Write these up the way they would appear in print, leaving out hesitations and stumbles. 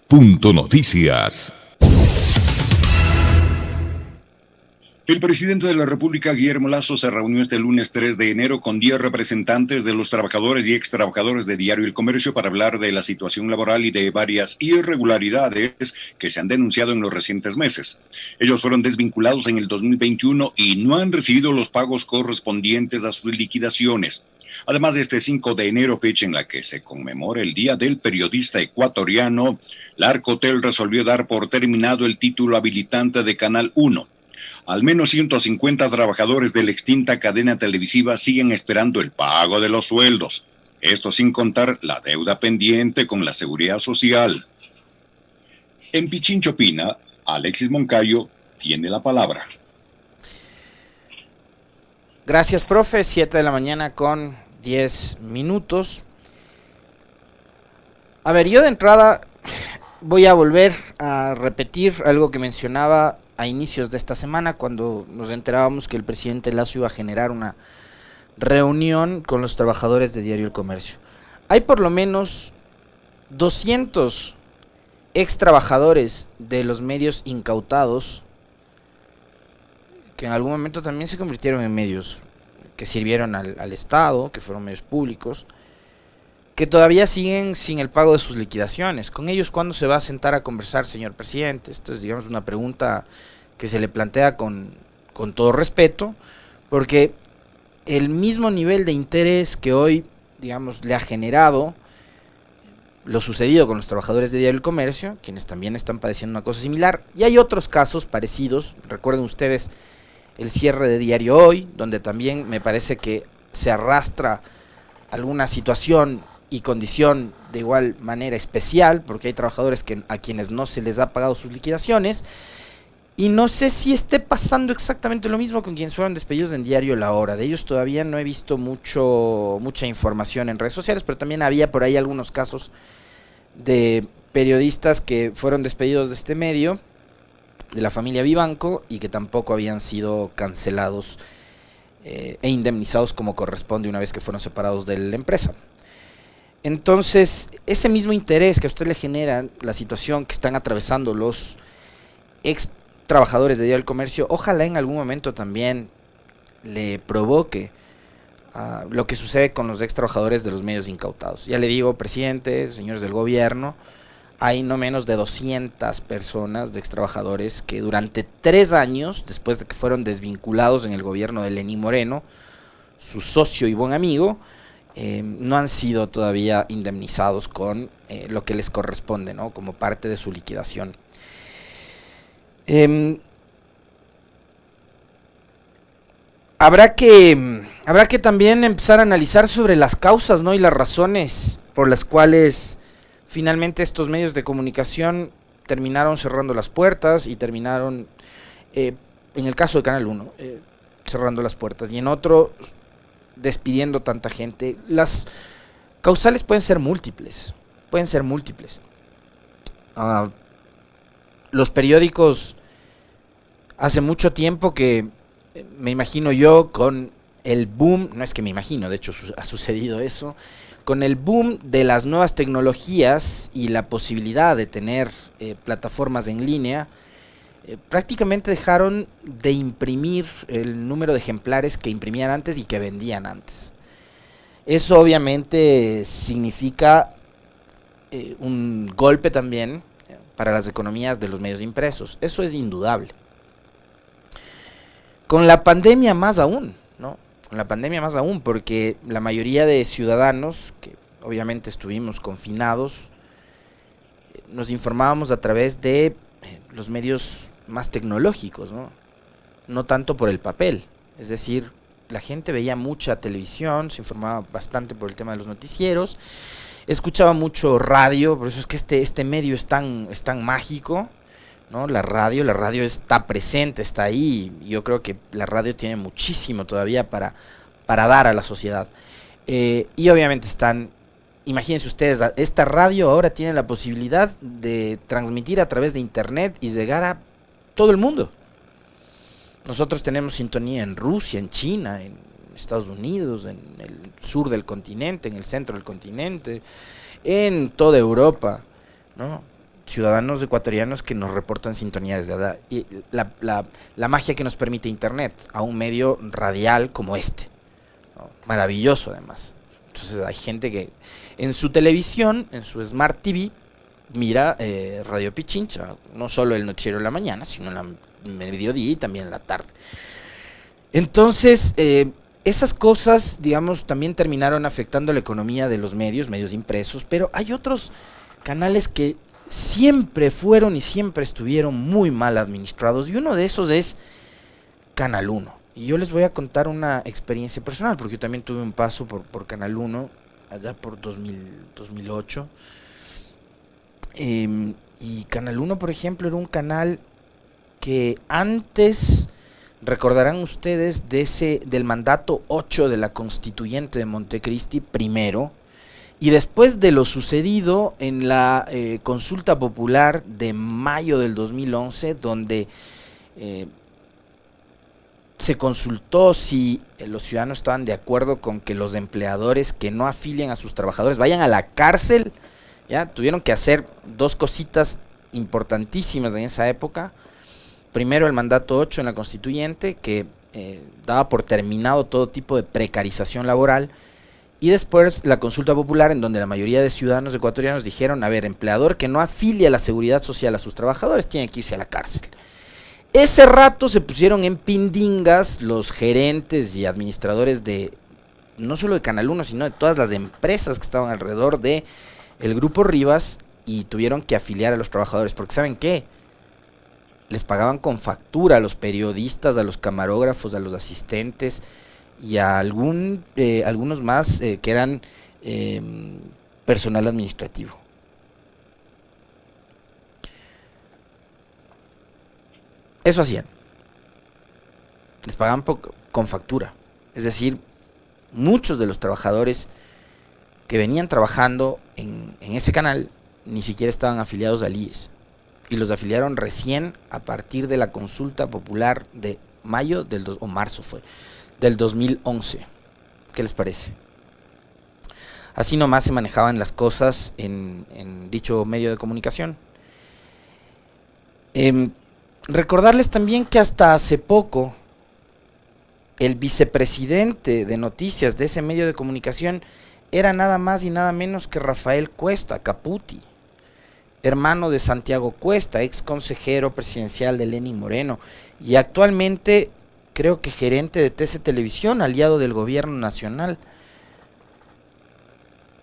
Punto Noticias. El presidente de la República, Guillermo Lasso, se reunió este lunes 3 de enero con 10 representantes de los trabajadores y extrabajadores de Diario El Comercio para hablar de la situación laboral y de varias irregularidades que se han denunciado en los recientes meses. Ellos fueron desvinculados en el 2021 y no han recibido los pagos correspondientes a sus liquidaciones. Además, este 5 de enero, fecha en la que se conmemora el Día del Periodista Ecuatoriano, la Arcotel resolvió dar por terminado el título habilitante de Canal 1. Al menos 150 trabajadores de la extinta cadena televisiva siguen esperando el pago de los sueldos. Esto sin contar la deuda pendiente con la Seguridad Social. En Pichincho Pina, Alexis Moncayo tiene la palabra. Gracias, profe. 7 de la mañana con 10 minutos. A ver, yo de entrada voy a volver a repetir algo que mencionaba a inicios de esta semana, cuando nos enterábamos que el presidente Lasso iba a generar una reunión con los trabajadores de Diario El Comercio. Hay por lo menos 200 ex trabajadores de los medios incautados que en algún momento también se convirtieron en medios que sirvieron al Estado, que fueron medios públicos, que todavía siguen sin el pago de sus liquidaciones. ¿Con ellos cuándo se va a sentar a conversar, señor presidente? Esto es, digamos, una pregunta que se le plantea con todo respeto, porque el mismo nivel de interés que hoy, digamos, le ha generado lo sucedido con los trabajadores de Diario El Comercio, quienes también están padeciendo una cosa similar, y hay otros casos parecidos. Recuerden ustedes el cierre de Diario Hoy, donde también me parece que se arrastra alguna situación y condición de igual manera especial, porque hay trabajadores a quienes no se les ha pagado sus liquidaciones, y no sé si esté pasando exactamente lo mismo con quienes fueron despedidos en Diario La Hora. De ellos todavía no he visto mucha información en redes sociales, pero también había por ahí algunos casos de periodistas que fueron despedidos de este medio, de la familia Vivanco, y que tampoco habían sido cancelados e indemnizados como corresponde una vez que fueron separados de la empresa. Entonces, ese mismo interés que a usted le genera la situación que están atravesando los ex trabajadores de Diario del Comercio, ojalá en algún momento también le provoque lo que sucede con los ex trabajadores de los medios incautados. Ya le digo, presidente, señores del gobierno, hay no menos de 200 personas de ex trabajadores que durante 3 años, después de que fueron desvinculados en el gobierno de Lenín Moreno, su socio y buen amigo, no han sido todavía indemnizados con lo que les corresponde, ¿no?, como parte de su liquidación. Habrá que también empezar a analizar sobre las causas, ¿no?, y las razones por las cuales finalmente estos medios de comunicación terminaron cerrando las puertas y terminaron, en el caso de Canal 1, cerrando las puertas, y en otro despidiendo tanta gente. Las causales pueden ser múltiples. Los periódicos hace mucho tiempo que, me imagino yo, con el boom, no es que me imagino, de hecho ha sucedido eso, con el boom de las nuevas tecnologías y la posibilidad de tener plataformas en línea, prácticamente dejaron de imprimir el número de ejemplares que imprimían antes y que vendían antes. Eso obviamente significa un golpe también para las economías de los medios impresos. Eso es indudable. Con la pandemia más aún, ¿no? Con la pandemia más aún, porque la mayoría de ciudadanos, que obviamente estuvimos confinados, nos informábamos a través de los medios más tecnológicos, ¿no? No tanto por el papel. Es decir, la gente veía mucha televisión, se informaba bastante por el tema de los noticieros, escuchaba mucho radio, por eso es que este medio es tan mágico, ¿no? La radio está presente, está ahí. Yo creo que la radio tiene muchísimo todavía para dar a la sociedad. Y obviamente imagínense ustedes, esta radio ahora tiene la posibilidad de transmitir a través de internet y llegar a todo el mundo. Nosotros tenemos sintonía en Rusia, en China, en Estados Unidos, en el sur del continente, en el centro del continente, en toda Europa, ¿no? ciudadanos ecuatorianos que nos reportan sintonía desde allá. Y la magia que nos permite Internet a un medio radial como este, ¿no? Maravilloso además. Entonces hay gente que en su televisión, en su Smart TV, mira Radio Pichincha, no solo el noticiero de la mañana, sino en el mediodía y también en la tarde. Entonces, esas cosas, digamos, también terminaron afectando la economía de los medios impresos, pero hay otros canales que siempre fueron y siempre estuvieron muy mal administrados, y uno de esos es Canal 1. Y yo les voy a contar una experiencia personal, porque yo también tuve un paso por Canal 1, allá por 2008. Y Canal 1, por ejemplo, era un canal que antes, recordarán ustedes, del mandato 8 de la constituyente de Montecristi primero, y después de lo sucedido en la consulta popular de mayo del 2011, donde se consultó si los ciudadanos estaban de acuerdo con que los empleadores que no afilien a sus trabajadores vayan a la cárcel. Ya tuvieron que hacer dos cositas importantísimas en esa época. Primero, el mandato 8 en la constituyente, que daba por terminado todo tipo de precarización laboral, y después la consulta popular, en donde la mayoría de ciudadanos ecuatorianos dijeron: a ver, empleador que no afilie a la seguridad social a sus trabajadores tiene que irse a la cárcel. Ese rato se pusieron en pindingas los gerentes y administradores de, no solo de Canal 1, sino de todas las empresas que estaban alrededor de el Grupo Rivas, y tuvieron que afiliar a los trabajadores, porque ¿saben qué? Les pagaban con factura a los periodistas, a los camarógrafos, a los asistentes y a algunos más que eran personal administrativo. Eso hacían. Les pagaban con factura. Es decir, muchos de los trabajadores que venían trabajando en ese canal ni siquiera estaban afiliados al IES. Y los afiliaron recién a partir de la consulta popular de mayo o marzo fue, del 2011. ¿Qué les parece? Así nomás se manejaban las cosas en dicho medio de comunicación. Recordarles también que hasta hace poco el vicepresidente de noticias de ese medio de comunicación era nada más y nada menos que Rafael Cuesta Caputi, hermano de Santiago Cuesta, ex consejero presidencial de Lenín Moreno, y actualmente creo que gerente de TC Televisión, aliado del gobierno nacional.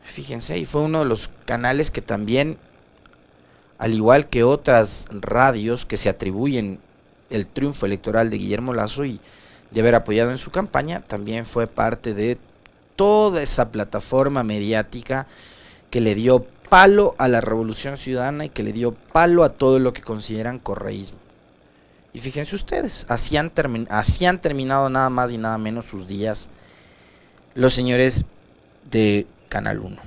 Fíjense, y fue uno de los canales que también, al igual que otras radios que se atribuyen el triunfo electoral de Guillermo Lasso y de haber apoyado en su campaña, también fue parte de toda esa plataforma mediática que le dio palo a la Revolución Ciudadana y que le dio palo a todo lo que consideran correísmo. Y fíjense ustedes, así han terminado nada más y nada menos sus días los señores de Canal 1.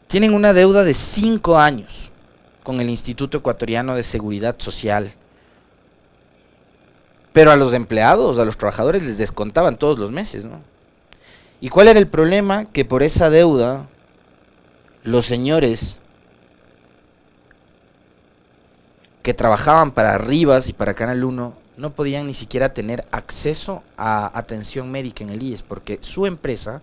Tienen una deuda de 5 años con el Instituto Ecuatoriano de Seguridad Social. Pero a los empleados, a los trabajadores les descontaban todos los meses, ¿no? ¿Y cuál era el problema? Que por esa deuda los señores que trabajaban para Rivas y para Canal 1 no podían ni siquiera tener acceso a atención médica en el IES, porque su empresa,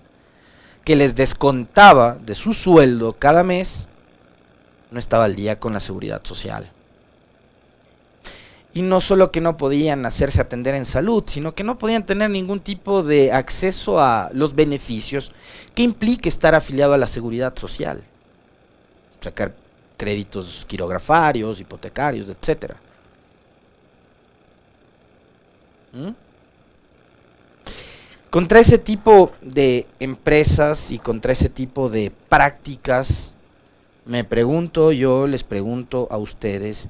que les descontaba de su sueldo cada mes, no estaba al día con la seguridad social. Y no solo que no podían hacerse atender en salud, sino que no podían tener ningún tipo de acceso a los beneficios que implique estar afiliado a la seguridad social. Sacar créditos quirografarios, hipotecarios, etcétera. Contra ese tipo de empresas y contra ese tipo de prácticas, les pregunto a ustedes,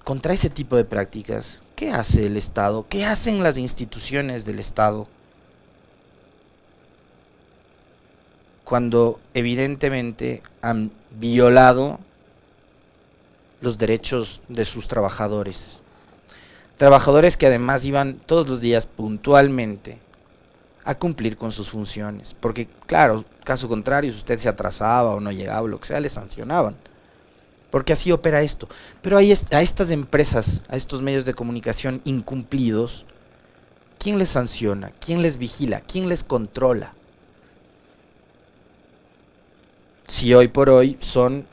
contra ese tipo de prácticas, ¿qué hace el Estado? ¿Qué hacen las instituciones del Estado? Cuando evidentemente han violado los derechos de sus trabajadores. Trabajadores que además iban todos los días puntualmente a cumplir con sus funciones. Porque, claro, caso contrario, si usted se atrasaba o no llegaba o lo que sea, le sancionaban. Porque así opera esto. Pero a estas empresas, a estos medios de comunicación incumplidos, ¿quién les sanciona? ¿Quién les vigila? ¿Quién les controla? Si hoy por hoy son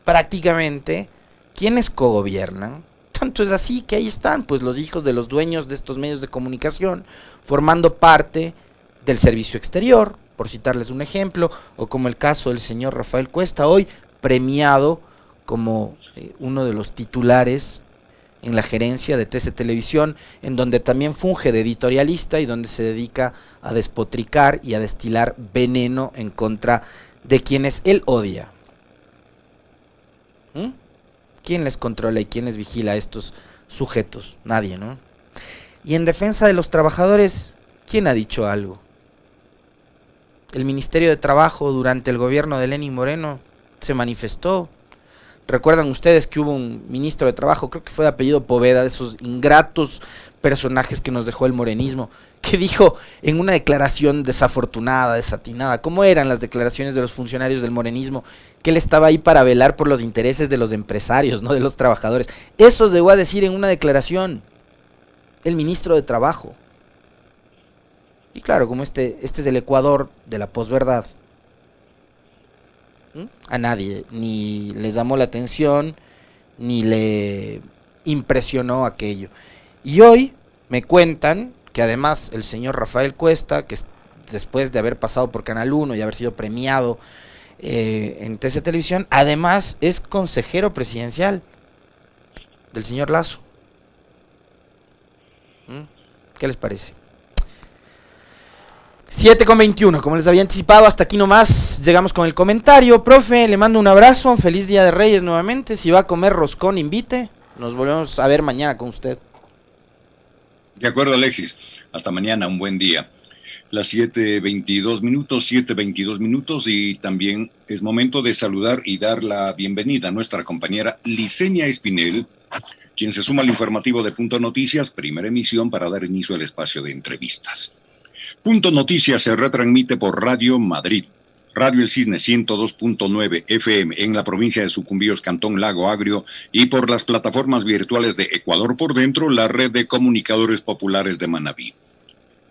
prácticamente quienes cogobiernan. Tanto es así que ahí están pues los hijos de los dueños de estos medios de comunicación formando parte del servicio exterior, por citarles un ejemplo, o como el caso del señor Rafael Cuesta, hoy premiado como uno de los titulares en la gerencia de TC Televisión, en donde también funge de editorialista y donde se dedica a despotricar y a destilar veneno en contra de quienes él odia. ¿Quién les controla y quién les vigila a estos sujetos? Nadie, ¿no? Y en defensa de los trabajadores, ¿quién ha dicho algo? El Ministerio de Trabajo durante el gobierno de Lenín Moreno se manifestó. Recuerdan ustedes que hubo un ministro de Trabajo, creo que fue de apellido Poveda, de esos ingratos personajes que nos dejó el morenismo, que dijo en una declaración desafortunada, desatinada, ¿cómo eran las declaraciones de los funcionarios del morenismo? Que él estaba ahí para velar por los intereses de los empresarios, no de los trabajadores. Eso llegó a decir en una declaración el ministro de Trabajo. Y claro, como este es el Ecuador de la posverdad, a nadie ni les llamó la atención ni le impresionó aquello. Y hoy me cuentan que además el señor Rafael Cuesta, que después de haber pasado por Canal 1 y haber sido premiado en TC Televisión, además es consejero presidencial del señor Lasso. ¿Qué les parece? 7:21, como les había anticipado, hasta aquí nomás llegamos con el comentario. Profe, le mando un abrazo, feliz Día de Reyes nuevamente. Si va a comer roscón, invite. Nos volvemos a ver mañana con usted. De acuerdo, Alexis. Hasta mañana, un buen día. Las 7:22 minutos, y también es momento de saludar y dar la bienvenida a nuestra compañera Licenia Espinel, quien se suma al informativo de Punto Noticias, primera emisión, para dar inicio al espacio de entrevistas. Punto Noticias se retransmite por Radio Madrid, Radio El Cisne 102.9 FM en la provincia de Sucumbíos, Cantón Lago Agrio, y por las plataformas virtuales de Ecuador por Dentro, la red de comunicadores populares de Manabí.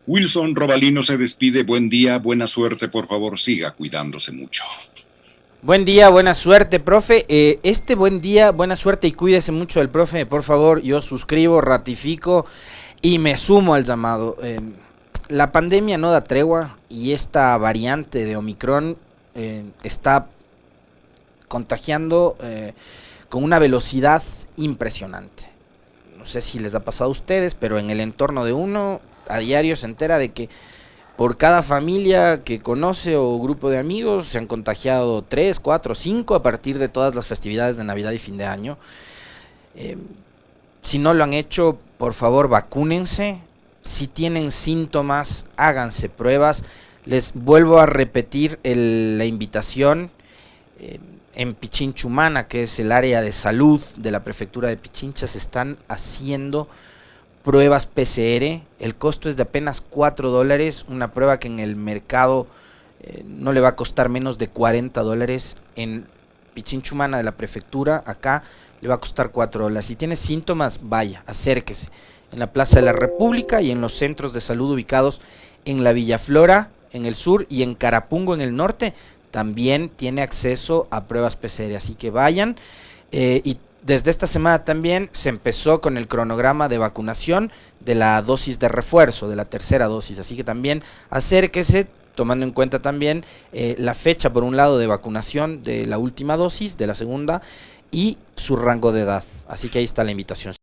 Wilson Robalino se despide. Buen día, buena suerte, por favor, siga cuidándose mucho. Buen día, buena suerte, profe. Buen día, buena suerte y cuídese mucho del profe, por favor. Yo suscribo, ratifico y me sumo al llamado. La pandemia no da tregua y esta variante de Omicron está contagiando con una velocidad impresionante. No sé si les ha pasado a ustedes, pero en el entorno de uno a diario se entera de que por cada familia que conoce o grupo de amigos se han contagiado 3, 4, 5 a partir de todas las festividades de Navidad y fin de año. Si no lo han hecho, por favor vacúnense. Si tienen síntomas, háganse pruebas. Les vuelvo a repetir la invitación. En Pichincha, que es el área de salud de la prefectura de Pichincha, se están haciendo pruebas PCR. El costo es de apenas $4, una prueba que en el mercado no le va a costar menos de $40. En Pichincha de la prefectura, acá le va a costar $4. Si tiene síntomas, vaya, acérquese. En la Plaza de la República y en los centros de salud ubicados en la Villa Flora, en el sur, y en Carapungo, en el norte, también tiene acceso a pruebas PCR, así que vayan. Y desde esta semana también se empezó con el cronograma de vacunación de la dosis de refuerzo, de la tercera dosis, así que también acérquese, tomando en cuenta también la fecha, por un lado, de vacunación de la última dosis, de la segunda, y su rango de edad. Así que ahí está la invitación.